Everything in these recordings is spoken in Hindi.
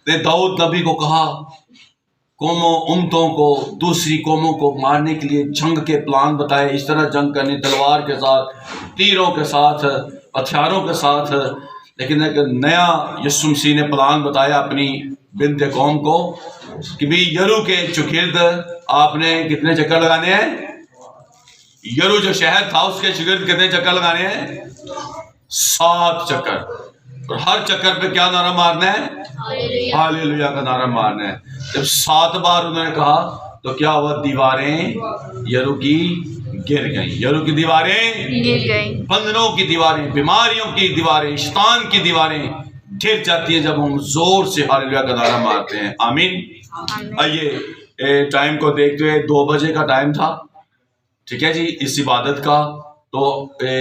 ने दाऊद नबी को कहा, कौमों उम्मतों को, दूसरी कौमों को मारने के लिए जंग के प्लान बताए, इस तरह जंग करनी, तलवार के साथ, तीरों के साथ, हथियारों के साथ। लेकिन एक नया यीशु मसीह ने प्लान बताया अपनी बिन्त कौम को कि भी यरू के चुगिर्द आपने कितने चक्कर लगाने हैं। यरू जो शहर था उसके चुगिर्द कितने चक्कर लगाने हैं? 7 चक्कर। और हर चक्कर पे क्या नारा मारना है? हालेलुया का नारा मारना है। जब 7 बार उन्होंने कहा तो क्या हुआ? दीवारें यरू की गिर गई। यरू की दीवारें गिर गई। बंधनों की दीवारें, बीमारियों की दीवारें, शैतान की दीवारें गिर जाती है जब हम जोर से हालेलुया का नारा मारते हैं। आमीन। आइए टाइम को देखते हुए 2 बजे का टाइम था, ठीक है जी, इस इबादत का। तो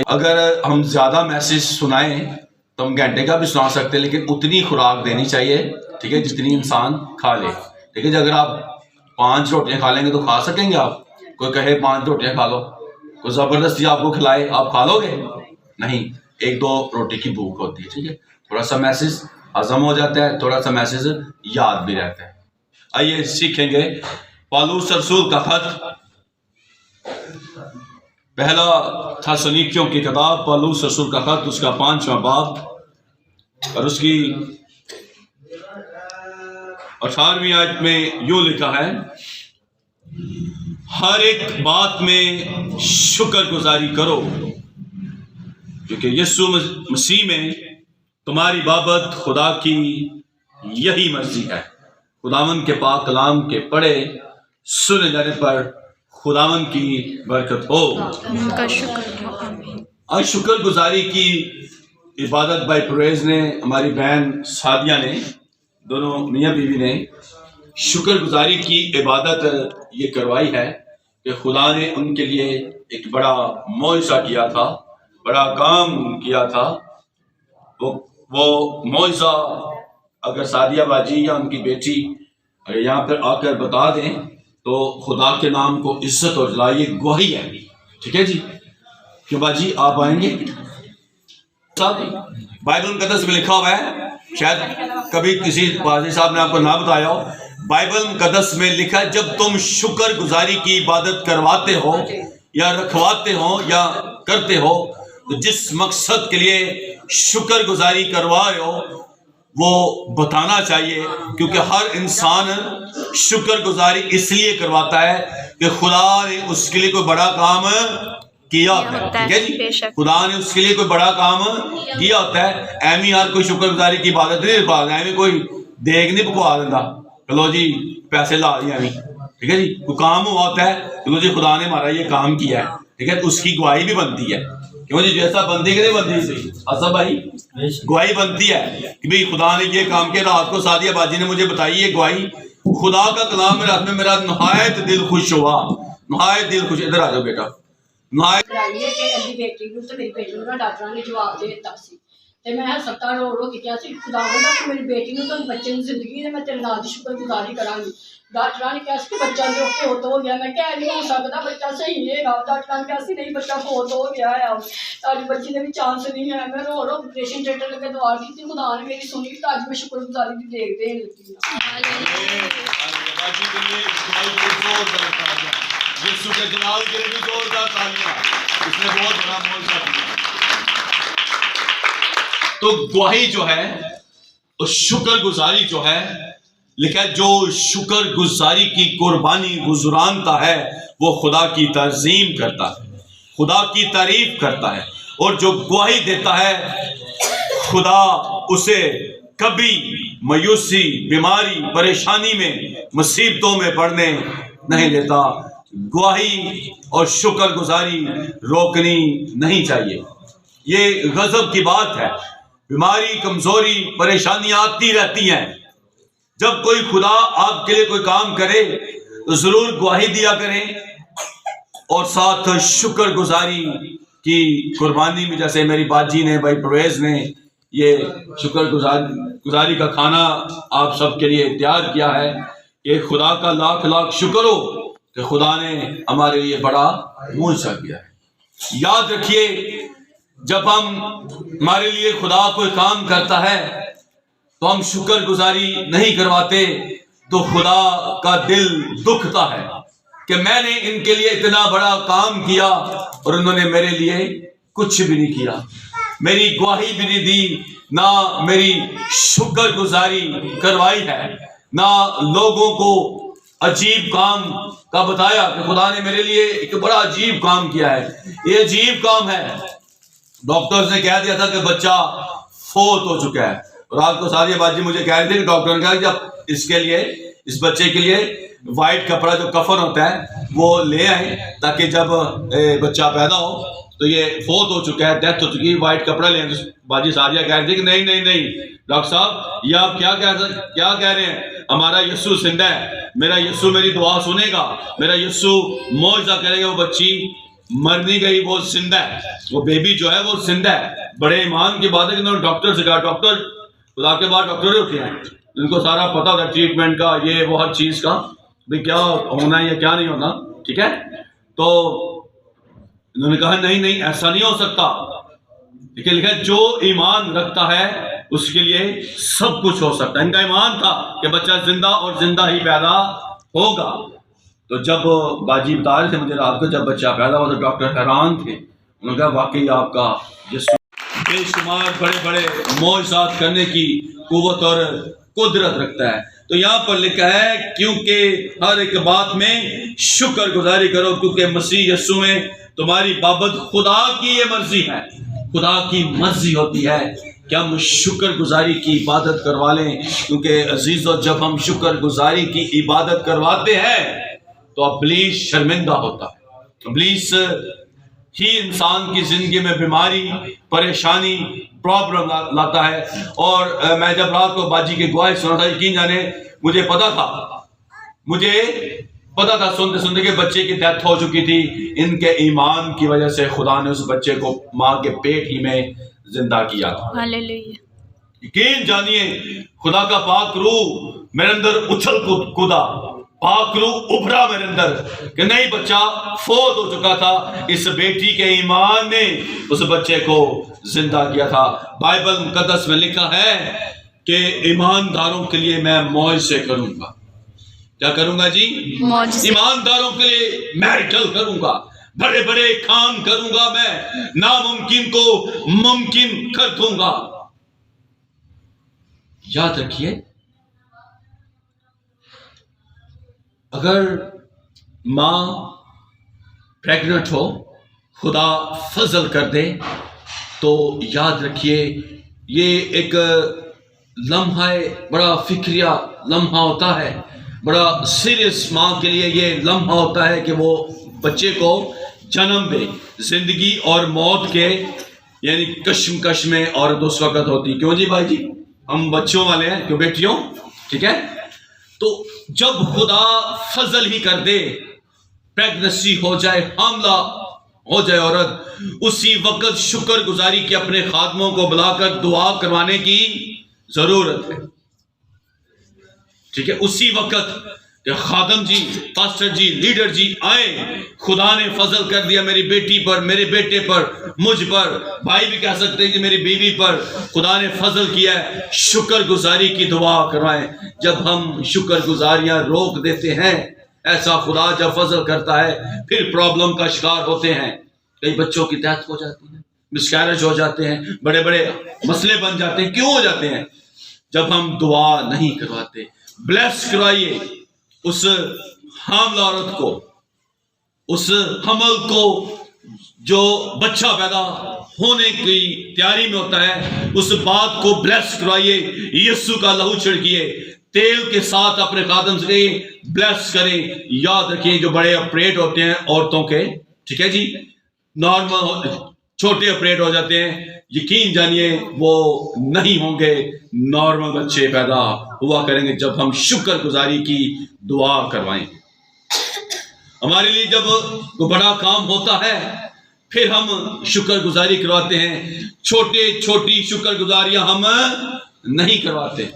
अगर हम ज्यादा मैसेज सुनाएं तो हम घंटे का भी सुना सकते हैं, लेकिन उतनी खुराक देनी चाहिए, ठीक है, जितनी इंसान खा ले। ठीक है जी, अगर आप 5 रोटियां खा लेंगे तो खा सकेंगे आप? कोई कहे 5 रोटियां खा लो, कोई जबरदस्ती आपको खिलाए, आप खा लोगे? नहीं, 1-2 रोटी की भूख होती है। ठीक है, थोड़ा सा मैसेज हजम हो जाता है, थोड़ा सा मैसेज याद भी रहता है। आइए सीखेंगे पौलुस रसूल का खत, पहला थिस्सलुनीकियों की किताब, पौलुस रसूल का खत, उसका 5वां बाब और उसकी 18वीं आयत में यूं लिखा है, हर एक बात में शुक्र गुजारी करो, क्योंकि यीशु मसीह में तुम्हारी बाबत खुदा की यही मर्जी है। खुदावन के पाक कलाम के पढ़े सुने जाने पर खुदावन की बरकत हो। आज शुक्र गुजारी की इबादत बाई परवेज ने, हमारी बहन सादिया ने, दोनों मियाँ बीवी ने शुक्र गुजारी की इबादत ये करवाई है कि खुदा ने उनके लिए एक बड़ा मौजज़ा किया था, बड़ा काम किया था। वो मौजज़ा अगर सादिया बाजी या उनकी बेटी अगर यहाँ पर आकर बता दें तो खुदा के नाम को इज्जत और जला, ये गवाही है। ठीक है जी, क्यों बाजी आप आएंगे? बाइबल मुकद्दस में लिखा हुआ है, शायद कभी किसी बाजी साहब ने आपको ना बताया हो, बाइबल मुकद्दस में लिखा है जब तुम शुक्र गुजारी की इबादत करवाते हो या रखवाते हो या करते हो तो जिस मकसद के लिए शुक्र गुजारी करवाए हो वो बताना चाहिए, क्योंकि हर इंसान शुक्र गुजारी इसलिए करवाता है कि खुदा ने उसके लिए कोई बड़ा काम किया होता है। ठीक है जी, खुदा ने उसके लिए कोई बड़ा काम किया होता है। एमी यार कोई शुक्र गुजारी की इबादत नहीं करवा, एमी कोई देग नहीं पकवा देता, चलो जी पैसे ला दिए एमी। ठीक है जी, कोई काम हुआ होता है, चलो जी खुदा ने हमारा ये काम किया है, ठीक है, उसकी गवाही भी बनती है। क्यों जी, जैसा बनती कि नहीं बनती असद भाई, गवाही बनती है कि भाई खुदा ने ये काम किया। रात को सादिया बाजी ने मुझे बताई ये गवाही, खुदा का कलाम मेरे हाथ में, मेरा नहायत दिल खुश हुआ, नहायत दिल खुश। इधर आ जाओ बेटा। ਤੇ ਮੈਂ ਸੱਤਾ ਰੋ ਕੇ ਕਿਹਾ ਸੀ ਖੁਦਾਵੰਦਾ ਕਿ ਮੇਰੀ ਬੇਟੀ ਨੂੰ ਤਾਂ ਬੱਚੇ ਨੂੰ ਜ਼ਿੰਦਗੀ ਦੇ ਮੈਂ ਤੇਰੇ ਨਾਲ ਦੀ ਸ਼ੁਕਰਗੁਜ਼ਾਰੀ ਕਰਾਂਗੀ। ਡਾਕਟਰਾਂ ਨੇ ਕਿਹਾ ਸੀ ਕਿ ਬੱਚਾ ਜੋ ਫੋਟ ਹੋ ਗਿਆ, ਮੈਂ ਕਿਹਾ ਨਹੀਂ ਹੋ ਸਕਦਾ, ਬੱਚਾ ਸਹੀ ਨਹੀਂ ਹੈਗਾ। ਡਾਕਟਰਾਂ ਨੇ ਕਿਹਾ ਸੀ ਨਹੀਂ ਬੱਚਾ ਫੋਟ ਹੋ ਗਿਆ ਹੈ, ਤੁਹਾਡੀ ਬੱਚੀ ਦੇ ਵੀ ਚਾਂਸ ਨਹੀਂ ਹੈ। ਮੈਂ ਰੋ ਆਪਰੇਸ਼ਨ ਥੀਏਟਰ ਲੱਗੇ ਦੁਆ ਕੀਤੀ, ਖੁਦਾ ਨੇ ਮੇਰੀ ਸੁਣੀ ਤਾਂ ਅੱਜ ਮੈਂ ਸ਼ੁਕਰਗੁਜ਼ਾਰੀ ਦੀ ਦੇਖ ਦੇਣ ਲੱਗੀ हाँ। तो गवाही जो है और शुक्र गुजारी जो है, लिखा है जो शुक्र गुजारी की कुर्बानी गुजरानता है वो खुदा की तज़ीम करता है, खुदा की तारीफ करता है, और जो गवाही देता है खुदा उसे कभी मायूसी, बीमारी, परेशानी में, मुसीबतों में पड़ने नहीं देता। गवाही और शुक्र गुजारी रोकनी नहीं चाहिए। ये गजब की बात है। बीमारी, कमजोरी, परेशानियां आती रहती हैं। जब कोई खुदा आपके लिए कोई काम करे तो जरूर गवाही दिया करें और साथ शुक्र गुजारी की कुर्बानी में, जैसे मेरी बाजी ने, भाई परवेज ने ये शुक्र गुजारी का खाना आप सबके लिए तैयार किया है। ये खुदा का लाख लाख शुक्र हो कि खुदा ने हमारे लिए बड़ा मुआवजा किया है। याद रखिए, जब हम हमारे लिए खुदा कोई काम करता है तो हम शुक्रगुजारी नहीं करवाते तो खुदा का दिल दुखता है कि मैंने इनके लिए इतना बड़ा काम किया और उन्होंने मेरे लिए कुछ भी नहीं किया, मेरी गवाही भी नहीं दी, ना मेरी शुक्रगुजारी करवाई है, ना लोगों को अजीब काम का बताया कि खुदा ने मेरे लिए एक बड़ा अजीब काम किया है। ये अजीब काम है। डॉक्टर्स ने कह दिया था कि बच्चा फोत हो चुका है और रात को सादिया बाजी मुझे कह रही थी कि डॉक्टर ने कहा कि जब इसके लिए, इस बच्चे के लिए वाइट कपड़ा जो कफन होता है वो ले आए ताकि जब बच्चा पैदा हो तो ये फोत हो चुका है, डेथ हो चुकी है, वाइट कपड़ा ले आए। बाजी सादिया कह रही थी कि नहीं नहीं नहीं डॉक्टर साहब, ये आप क्या कह रहे हैं, हमारा यीशु जिंदा है, मेरा यीशु मेरी दुआ सुनेगा, मेरा यीशु मौजज़ा करेगा, वो बच्ची मर नहीं गई, वो जिंदा है, वो बेबी जो है वो जिंदा है। बड़े ईमान की बात है कि डॉक्टर से कहा, डॉक्टर खुदा के बाद डॉक्टर होते हैं, इनको सारा पता होता है ट्रीटमेंट का, ये वो हर चीज का, भाई क्या होना है या क्या नहीं होना, ठीक है। तो इन्होंने कहा नहीं नहीं ऐसा नहीं हो सकता, लेकिन लिखा जो ईमान रखता है उसके लिए सब कुछ हो सकता है। इनका ईमान था कि बच्चा जिंदा और जिंदा ही पैदा होगा। तो जब बाजी बता रहे थे मुझे रात को जब बच्चा पैदा हुआ तो डॉक्टर हैरान थे, उन्होंने कहा वाकई आपका यीशु बेशुमार बड़े बड़े मौजज़ात करने की कुव्वत और कुदरत रखता है। तो यहाँ पर लिखा है क्योंकि हर एक बात में शुक्रगुजारी करो क्योंकि मसीह यीशु में तुम्हारी बाबत खुदा की ये मर्जी है। खुदा की मर्जी होती है कि हम शुक्रगुजारी की इबादत करवा लें, क्योंकि अजीजों जब हम शुक्रगुजारी की इबादत करवाते हैं तो इब्लीस शर्मिंदा होता है। इब्लीस ही इंसान की जिंदगी में बीमारी, परेशानी, प्रॉब्लम लाता है। और मैं जब रात को बाजी की गवाही सुना था, यकीन जाने मुझे पता था सुनते सुनते कि बच्चे की डेथ हो चुकी थी। इनके ईमान की वजह से खुदा ने उस बच्चे को माँ के पेट ही में जिंदा किया था। हालेलुया। यकीन जानिए खुदा का पाक रूह मेरे अंदर उछल कूदा, पाक रूह उभरा मेरे अंदर कि नहीं, बच्चा फोत हो चुका था, इस बेटी के ईमान ने उस बच्चे को जिंदा किया था। बाइबल मुकद्दस में लिखा है कि ईमानदारों के लिए मैं मौज से करूंगा। क्या करूंगा जी? ईमानदारों के लिए मैरिटल करूंगा, बड़े बड़े काम करूंगा, मैं नामुमकिन को मुमकिन कर दूंगा। याद रखिए, अगर मां प्रेग्नेंट हो, खुदा फजल कर दे, तो याद रखिए ये एक लम्हा, बड़ा फिक्रिया लम्हा होता है, बड़ा सीरियस माँ के लिए ये लम्हा होता है कि वो बच्चे को जन्म दे। जिंदगी और मौत के यानी कश्मकश में औरत उस वक्त होती। क्यों जी भाई जी, हम बच्चों वाले हैं, क्यों बेटियों, ठीक है। तो जब खुदा फजल ही कर दे, प्रेगनेंसी हो जाए, हमला हो जाए औरत, उसी वक्त शुक्रगुजारी के अपने खादमों को बुलाकर दुआ करवाने की जरूरत है, ठीक है। उसी वक्त खादम जी, पास्टर जी, लीडर जी आए, खुदा ने फजल कर दिया मेरी बेटी पर, मेरे बेटे पर, मुझ पर, भाई भी कह सकते हैं कि मेरी बीवी पर खुदा ने फजल किया है, शुक्रगुजारी की दुआ करवाएं। जब हम शुक्रगुजारियां रोक देते हैं, ऐसा खुदा जब फजल करता है, फिर प्रॉब्लम का शिकार होते हैं। कई बच्चों की डेथ हो जाती है, मिसकैरेज हो जाते हैं, बड़े बड़े मसले बन जाते हैं। क्यों हो जाते हैं? जब हम दुआ नहीं करवाते। ब्लेस करवाइए उस हामला औरत को, उस हमल को जो बच्चा पैदा होने की तैयारी में होता है, उस बात को ब्लेस करवाइए, यीशु का लहू छिड़किए, तेल के साथ अपने खादम से ब्लेस करें। याद रखिए जो बड़े ऑपरेट होते हैं औरतों के, ठीक है जी, नॉर्मल छोटे ऑपरेट हो जाते हैं, यकीन जानिए वो नहीं होंगे, नॉर्मल बच्चे पैदा हुआ करेंगे जब हम शुक्रगुजारी की दुआ करवाएं। हमारे लिए जब कोई बड़ा काम होता है फिर हम शुक्रगुजारी करवाते हैं, छोटे छोटी शुक्रगुजारियां हम नहीं करवाते।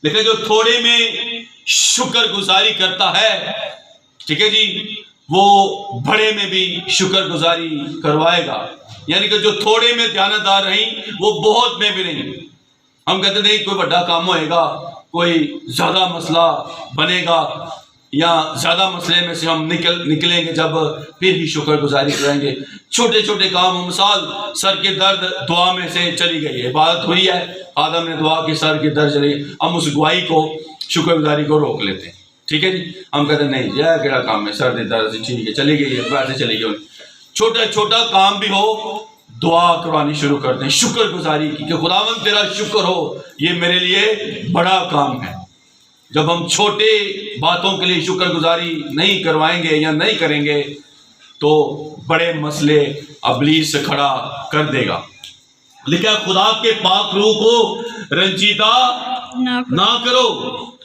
लेकिन जो थोड़े में शुक्रगुजारी करता है, ठीक है जी, वो बड़े में भी शुक्रगुजारी करवाएगा। यानी कि जो थोड़े में ध्यानदार रही, वो बहुत में भी नहीं। हम कहते नहीं कोई बड़ा काम होएगा, कोई ज़्यादा मसला बनेगा या ज़्यादा मसले में से हम निकलेंगे जब फिर ही शुक्रगुजारी करेंगे। छोटे छोटे काम, मिसाल सर के दर्द दुआ में से चली गई है, इबादत हुई है, आदम ने दुआ की, सर के दर्द चली गई, हम उस दुआई को शुक्रगुजारी को रोक लेते हैं। ठीक है जी, हम कहते नहीं यह क्या काम है, सर के दर्द से ठीक है चली गई है, वैसे चली गई। छोटा छोटा काम भी हो दुआ करवानी शुरू करते हैं शुक्रगुजारी की, कि खुदावंद तेरा शुक्र हो, ये मेरे लिए बड़ा काम है। जब हम छोटे बातों के लिए शुक्रगुजारी नहीं करवाएंगे या नहीं करेंगे तो बड़े मसले अबलीस से खड़ा कर देगा। लिखा खुदा के पाक रूह को रंजीदा ना करो,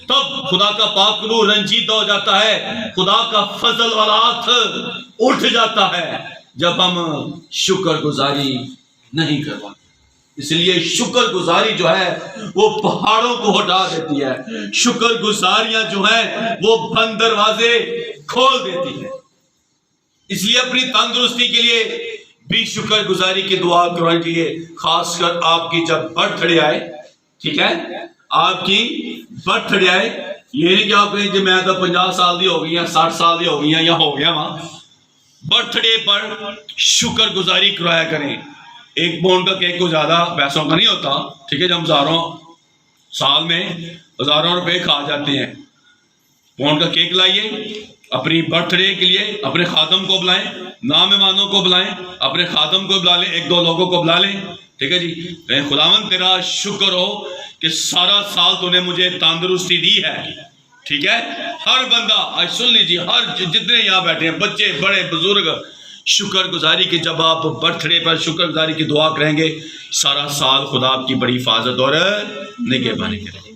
तब खुदा का पाक रूह रंजीदा हो जाता है, खुदा का फजल वाला हाथ उठ जाता है जब हम शुक्रगुजारी नहीं करवाते। इसलिए शुक्रगुजारी जो है वो पहाड़ों को हटा देती है, शुक्रगुजारियां जो है वो बंद दरवाजे खोल देती है। इसलिए अपनी तंदुरुस्ती के लिए भी शुक्रगुजारी की दुआ करवानी चाहिए, खासकर आपकी जब बर्थडे आए। ठीक है, आपकी बर्थडे आए, ये नहीं कि आप कहें कि मैं तो 50 साल की हो गई या 60 साल की हो गई या हो गया वहां। बर्थडे पर शुक्रगुजारी करवाया करें। 1 पाउंड का केक को ज्यादा पैसों का नहीं होता। ठीक है, जब हजारों साल में हजारों रुपए खा जाते हैं। पाउंड का केक लाइए, अपनी बर्थडे के लिए अपने खादम को बुलाएं, ना मेहमानों को बुलाएं, अपने खादम को बुला लें, 1-2 लोगों को बुला लें। ठीक है जी, कहें खुदावंद तेरा शुक्र हो कि सारा साल तूने मुझे तंदुरुस्ती दी है। ठीक है, हर बंदा आज सुन लीजिए, हर जितने यहाँ बैठे हैं, बच्चे बड़े बुजुर्ग, शुक्रगुजारी की जब आप बर्थडे पर शुक्रगुजारी की दुआ करेंगे, सारा साल खुदा आपकी बड़ी हिफाजत और निगहबानी करेगी।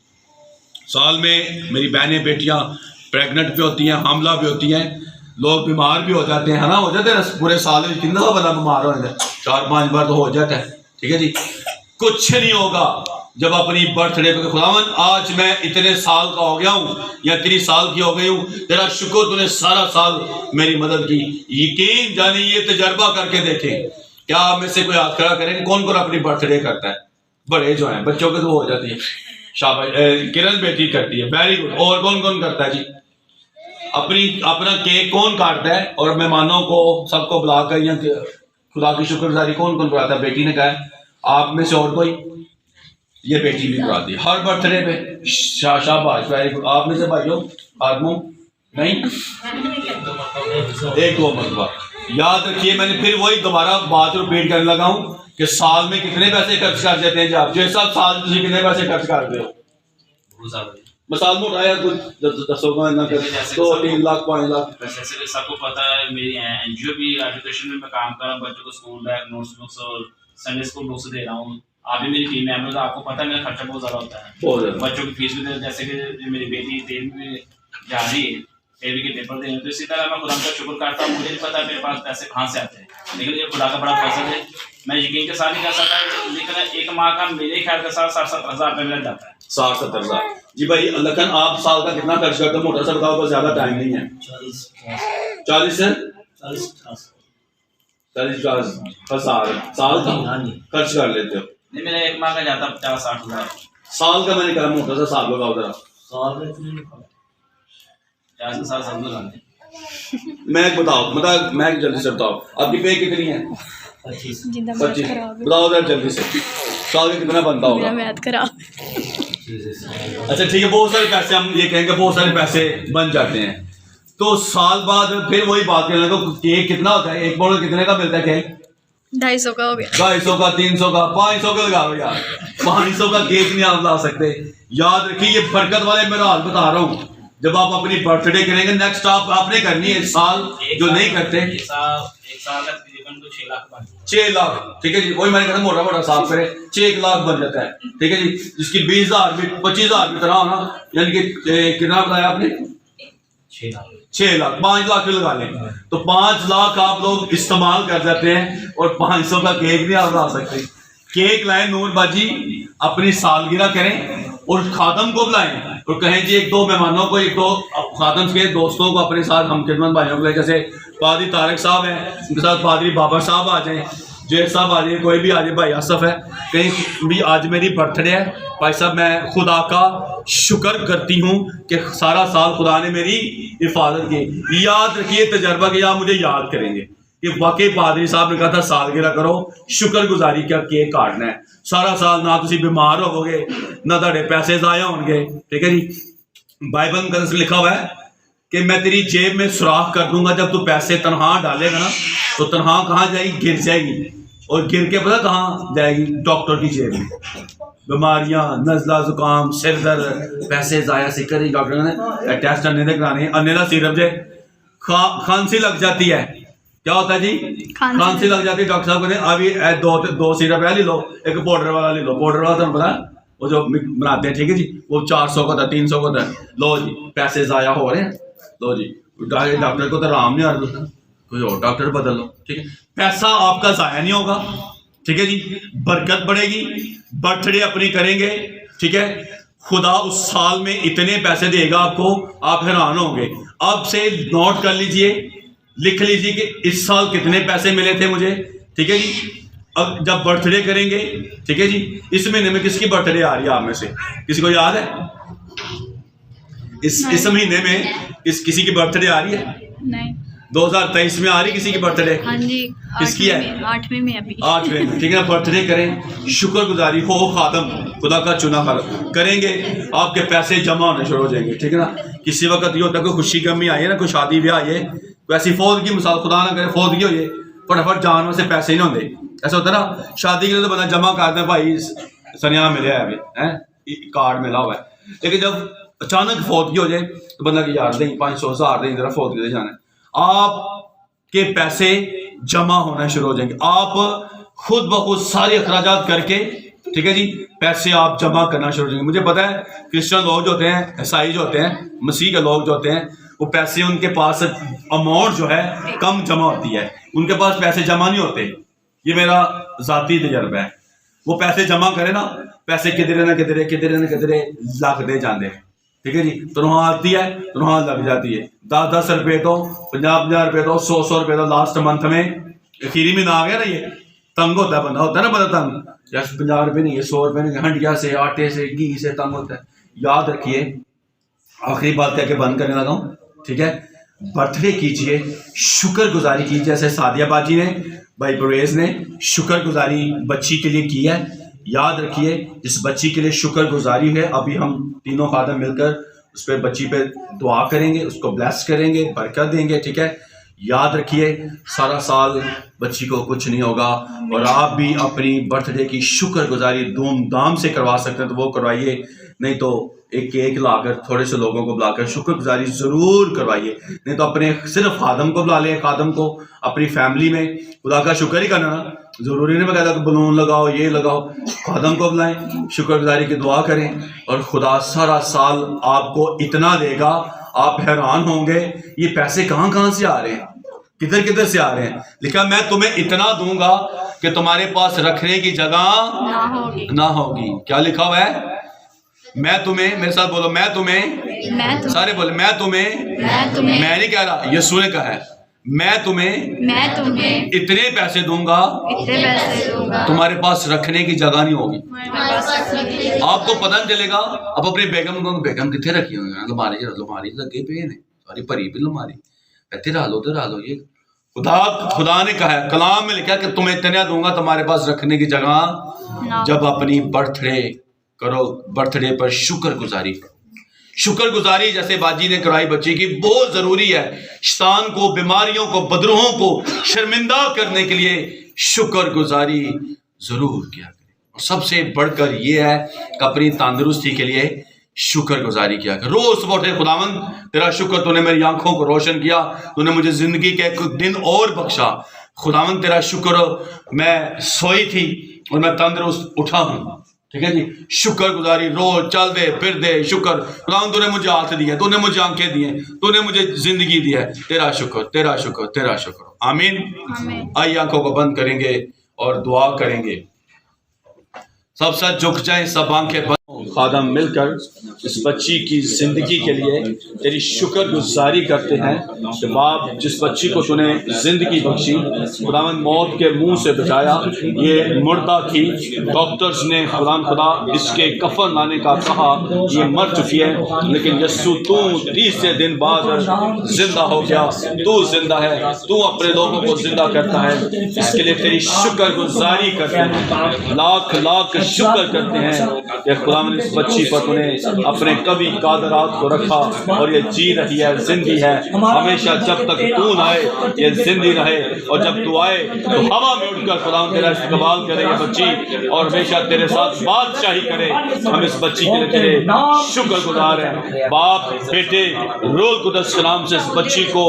साल में मेरी बहनें बेटियां प्रेग्नेंट भी होती हैं, हामला भी होती हैं, लोग बीमार भी हो जाते हैं, है ना, हो जाते हैं पूरे साल में कितना बंदा बीमार हो जाता है, 4-5 बार तो हो जाता है। ठीक है जी, कुछ नहीं होगा जब अपनी बर्थडे पे खुदावन आज मैं इतने साल का हो गया हूँ या 30 साल की हो गई हूँ, तेरा शुक्र तूने सारा साल मेरी मदद की। यकीन जाने ये तजर्बा करके देखें, क्या आप में से कोई हाथ खड़ा करेंगे कौन कौन अपनी बर्थडे करता है? बड़े जो हैं, बच्चों के तो हो जाती है, शाबाश, किरण बेटी करती है, वेरी गुड। और कौन कौन करता है जी? अपना केक कौन काटता है और मेहमानों को सबको बुलाकर या खुदा की शुक्रगुजारी कौन कौन कराता है? बेटी ने कहा है। आप में से और कोई? ये बेटी भी कराती है हर बर्थडे पे, शाबाश, वेरी गुड। आप में से भाइयों आदमों नहीं? 1-2 मरतबा। याद रखिए, मैंने फिर वही दोबारा बात रिपीट करने लगा हूँ कि साल में कितने पैसे खर्च कर देते हैं? आप जो सब साल तुझे कितने पैसे खर्च करते हो? मिसाल में उठाया कुछ 2-3 लाख 5 लाख। जैसे सबको पता है, मेरी एनजीओ भी एजुकेशन में मैं काम कर रहा हूँ, बच्चों को स्कूल बैग, नोट्स बुक्स और संडे स्कूल बुक्स दे रहा हूँ। आप भी मेरी टीम मेंबर, तो आपको पता है मेरा खर्चा बहुत ज़्यादा होता है। बच्चों की फीस भी दे, जैसे कि मेरी बेटी 13वीं में जा रही है, 13वीं के पेपर देने, तो इसी तरह मैं खुदा का शुक्र करता हूँ। मुझे नहीं पता मेरे पास पैसे कहाँ से आते हैं, लेकिन ये खुदा का बड़ा फजल है। मैं यकीन के साथ नहीं कह सकता, लेकिन एक माह का मेरे ख्याल के साथ 60-70 हज़ार रुपये मिल जाता है। 60-70 हज़ार। जी भाई लखन, आप साल का कितना खर्च करते हो? मोटा सा बताओ, तो ज्यादा टाइम नहीं है। 40 से 40 हज़ार साल का खर्च कर लेते हो? नहीं, मेरा एक माह का जाता 50-60 हज़ार। साल का मैंने कहा मोटा सा साल बताओ जरा। 50 साल सब लोग। मैं बताओ, मतलब मैं जल्दी से बताओ, आपकी पे कितनी है? 25। 25। बताओ जरा जल्दी से, साल का कितना बनता होगा? मैथ खराब। अच्छा ठीक है, बहुत सारे पैसे, हम ये कहेंगे बहुत सारे पैसे बन जाते हैं। तो साल बाद फिर वही बात करने लगा, केक कितना होता है? 1 पाउंड कितने का मिलता है केक? 250 का हो गया, 250 का, 300 का, 500 का लगा लो यार। 500 का केक नहीं आप ला सकते। याद रखिए, ये बरकत वाले मेरा हाल बता रहा हूँ। जब आप अपनी बर्थडे करेंगे, नेक्स्ट आप आपने करनी है, साल जो नहीं करते, एक साल का तकरीबन 6 लाख बन 6 लाख। ठीक है जी, वही मैंने कहा मोटा मोटा साफ करे, 6 लाख बन जाता है। ठीक है जी, जिसकी 20,000 भी 25,000 भी तरह होना, यानी कि कितना बताया आपने? 6 लाख। 5 लाख भी लगा लें तो 5 लाख आप लोग इस्तेमाल कर जाते हैं, और 500 का केक नहीं आप ला सकते। केक लाएं नूर बाजी, अपनी सालगिरह करें और खादम को बुलाएं और कहें जी 1-2 मेहमानों को, 1-2 खादम के दोस्तों को अपने साथ, हम खिदमत भाइयों को, जैसे पादरी तारिक साहब हैं, उनके साथ पादरी बाबर साहब आ जाएं, जे साहब आ जाए, कोई भी आ जाए, भाई आसफ है कहीं भी, आज मेरी बर्थडे है भाई साहब, मैं खुदा का शुक्र करती हूँ कि सारा साल खुदा ने मेरी हिफाजत की। याद रखिए तजर्बा कि आप मुझे याद करेंगे कि वाकई पादरी साहब ने कहा था सालगिरह करो, शुक्रगुजारी का केक काटना है सारा साल, ना तुम बीमार होवोगे ना ਤੁਹਾਡੇ पैसे ज़ाया होंगे। ठीक है जी। बाइबल में कदम से लिखा हुआ है कि मैं तेरी जेब में सुराख कर दूंगा, जब तू पैसे तनख्वाह डालेगा ना तो तनख्वाह कहाँ जाएगी, गिर जाएगी, और गिर के पता कहाँ जाएगी, डॉक्टर की जेब में। बीमारियां, नज़ला, जुकाम, सिर दर्द, पैसे ज़ाया से करी, डॉक्टर ने टेस्ट अन्ने दे कराने, अन्ने का सिरप जे खांसी लग जाती है, क्या होता है जी, खांसी लग जाती है, डॉक्टर साहब कहते हैं अभी दो सिरप है ले लो, एक पाउडर वाला ले लो, पाउडर वाला तुम पता वो जो बनाते हैं, ठीक है जी, वो 400 का था, 300 का था, लो जी पैसे ज़ाया हो रहे हैं, लो जी डॉक्टर को तो आराम नहीं आ रहा, कोई और डॉक्टर बदल लो। ठीक है, पैसा आपका ज़ाया नहीं होगा। ठीक है जी, बरकत बढ़ेगी, बर्थडे अपनी करेंगे। ठीक है, खुदा उस साल में इतने पैसे देगा आपको, आप हैरान होंगे। अब से नोट कर लीजिए, लिख लीजिए कि इस साल कितने पैसे मिले थे मुझे। ठीक है जी, अब जब बर्थडे करेंगे, ठीक है जी, इस महीने में किसकी बर्थडे आ रही है आप में से किसी को याद है? इस महीने में किसी की बर्थडे आ रही है? नहीं। 2023 में आ रही किसी की बर्थडे? हाँ जी। किसकी है? 8वें में अभी। 8वें में। ठीक है, बर्थडे करें, शुक्रगुजारी हो, खादम खुदा का चुना करेंगे, आपके पैसे जमा होने शुरू हो जाएंगे। ठीक है ना, किसी वक्त ये होता है कोई खुशी गमी आई है ना, कोई शादी ब्याह आई है, कोई ऐसी फौत की मिसाल, खुदा ना करे फौत की हो जाए, फटाफट जान में से पैसे ही ना होते। ऐसा होता है ना, शादी के लिए तो बंदा जमा करते हैं, भाई सनिया मिले है, कार्ड मिला हुआ है, लेकिन जब अचानक फौतगी हो जाए तो बंदा की यार दें 500 1000 दें, जरा फौतगी दे जाना है, आपके पैसे जमा होना शुरू हो जाएंगे। आप खुद ब खुद सारे अखराजात करके, ठीक है जी, पैसे आप जमा करना शुरू हो जाएंगे। मुझे पता है क्रिश्चियन लोग जो होते हैं, ईसाई जो होते हैं, मसीह के लोग जो होते हैं, वो पैसे उनके पास अमाउंट जो है कम जमा होती है, उनके पास पैसे जमा नहीं होते। ये मेरा ज़ाती तजर्बा है। वो पैसे जमा करे ना, पैसे किधरे ना किधरे लगते जाते हैं। ठीक है जी, तनख्वाह आती है, तनख्वाह लग जाती है, 10-10 रुपये तो, 50-50 रुपये तो, 100-100 रुपये तो, लास्ट मंथ में खीरी में ना आ गया ना, ये तंग होता है बंदा, होता है ना बंदा तंग, यार 50 रुपये नहीं है, 100 रुपये नहीं, हंडिया से, आटे से, घी से तंग होता है। याद रखिए, आखिरी बात कह के बंद करने लगा हूँ। ठीक है, बर्थडे कीजिए, शुक्रगुजारी कीजिए, जैसे सादिया बाजी ने, भाई परवेज ने शुक्रगुजारी बच्ची के लिए की है। याद रखिए, जिस बच्ची के लिए शुक्रगुजारी है, अभी हम तीनों खादम मिलकर उस पर बच्ची पे दुआ करेंगे, उसको ब्लेस करेंगे, बरकत देंगे। ठीक है, याद रखिए, सारा साल बच्ची को कुछ नहीं होगा, और आप भी अपनी बर्थडे की शुक्रगुजारी धूमधाम से करवा सकते हैं तो वो करवाइए, नहीं तो एक केक लाकर थोड़े से लोगों को बुलाकर शुक्रगुजारी ज़रूर करवाइए। नहीं तो अपने सिर्फ खादम को बुला लें, खादम को अपनी फैमिली में खुदा का शुक्र ही करना ना, ज़रूरी नहीं मैं कहता कि बलून लगाओ, ये लगाओ, खादम को बुलाएं, शुक्रगुजारी की दुआ करें, और खुदा सारा साल आपको इतना देगा, आप हैरान होंगे ये पैसे कहाँ कहाँ से आ रहे हैं, किधर किधर से आ रहे हैं। लिखा, मैं तुम्हें इतना दूंगा कि तुम्हारे पास रखने की जगह ना होगी। क्या लिखा हुआ है? मैं तुम्हें, मेरे साथ बोलो, मैं तुम्हें, सारे बोले, मैं तुम्हें, मैं नहीं कह रहा, यीशु ने कहा है, मैं तुम्हें इतने पैसे दूंगा तुम्हारे पास रखने की जगह नहीं होगी। आपको पता नहीं चलेगा। अब अपनी बेगम को, बेगम कितने रखी हुई है, लमारी लगे पे ने सारी भरी भी लमारी, इतने रह लो। ये खुदा ने कहा है, कलाम में लिखा कि तुम्हें इतना दूंगा तुम्हारे पास रखने की जगह। जब अपनी बर्थडे करो, बर्थडे पर शुक्रगुजारी करो। शुक्रगुजारी जैसे बाजी ने कराई बच्ची की, बहुत जरूरी है। शैतान को, बीमारियों को, बदरूहों को शर्मिंदा करने के लिए शुक्रगुजारी जरूर किया करें। और सबसे बढ़कर ये है कि अपनी तंदुरुस्ती के लिए शुक्रगुजारी किया कर। रोज सुबह उठे, खुदावंद तेरा शुक्र, तूने मेरी आंखों को रोशन किया, तूने मुझे जिंदगी के एक दिन और बख्शा। खुदावंद तेरा शुक्र, मैं सोई थी और मैं तंदुरुस्त उठा हूँ। ठीक है जी, शुक्रगुजारी रोज चल दे फिर दे। शुक्र खुदावंद, तूने मुझे हाथ दिए, तूने मुझे आंखें दी हैं, तूने मुझे जिंदगी दी है, तेरा शुक्र, तेरा शुक्र, तेरा शुक्र। आमीन। आइए आंखों को बंद करेंगे और दुआ करेंगे। सब सच झुक जाएं, सब आंखें बंद। खादम मिलकर इस बच्ची की ज़िंदगी के लिए तेरी शुक्रगुजारी करते हैं कि बाप जिस बच्ची को तूने ज़िंदगी बख्शी, खुदावंद मौत के मुंह से बचाया, ये मुर्दा थी, डॉक्टर्स ने खुदा इसके कफन लाने का कहा, ये मर चुकी है, लेकिन यस्सु तू तीसरे दिन बाद जिंदा हो गया, तू जिंदा है, तू अपने लोगों को जिंदा करता है। इसके लिए तेरी शुक्रगुजारी करते हैं, लाख लाख शुक्र करते हैं कि खुदावंद इस बच्ची पर तूने अपने कवि कादरात को रखा और ये जी रही है, जिंदी है। हमेशा जब तक तू ना आए ये जिंदी रहे, और जब तू आए तो हवा में उठकर खुदावंद तेरा इस्तकबाल करे ये बच्ची, और हमेशा तेरे साथ बादशाही करे। हम इस बच्ची के लिए तेरे शुक्रगुजार हैं। बाप बेटे रोल कुदस के नाम से इस बच्ची को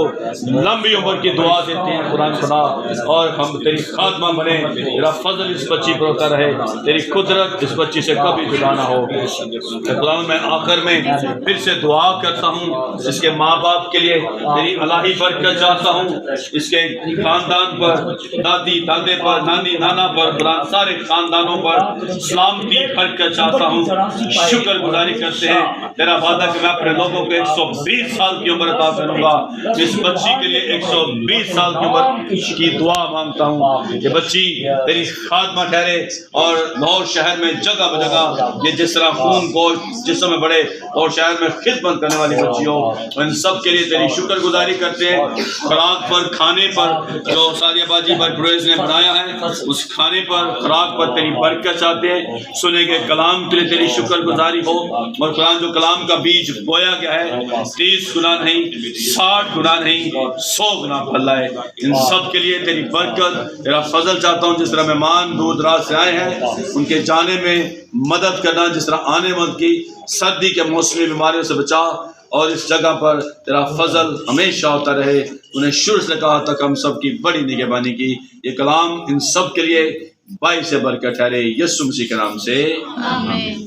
लंबी उम्र की दुआ देते हैं खुदा, और हम तेरी खात्मा बने, तेरा फजल इस बच्ची पर होता रहे, तेरी कुदरत इस बच्ची से कभी जुदा ना हो। खुदा मैं आखिर में फिर से दुआ करता हूँ इसके माँ बाप के लिए, तेरी अलाही बरकत चाहता हूँ, इसके खानदान पर, दादी दादे पर, नानी नाना पर, सारे खानदानों पर सलामती बरकत चाहता हूँ। शुक्रगुजारी करते हैं तेरा वादा कि मैं अपने लोगों को 120 साल की उम्र अता करूंगा। इस बच्ची के लिए 120 साल की उम्र की दुआ मांगता हूँ कि बच्ची तेरी खात्मा ठहरे, और लाहौर शहर में जगह जगह ये जिस तरह खून गोश्त जिस समय बड़े और शहर में खिदमत करने वाली बच्ची हो, इन सब के लिए तेरी शुक्रगुजारी करते हैं। खुराक पर, खाने पर जो सादियाबाजी बरप्रोज ने बनाया है, उस खाने पर, खुराक पर तेरी बरकत चाहते हैं। सुने गए कलाम के लिए तेरी शुक्रगुजारी हो, और कुरान जो कलाम का बीज बोया गया है 30 गुना नहीं, 60 गुना नहीं, 100 गुना फल लाए। इन सब के लिए तेरी बरकत, तेरा फजल चाहता हूँ। जिस तरह मेहमान दूर दराज से आए हैं उनके जाने में मदद करना, जिस तरह आने मत की, सर्दी के मौसमी बीमारियों से बचा, और इस जगह पर तेरा फजल हमेशा होता रहे। उन्हें शुरू से कहा तक हम सब की बड़ी निगहबानी की। ये कलाम इन सब के लिए बाई से बरकत ठहरे, यीशु मसीह के नाम से आमीन।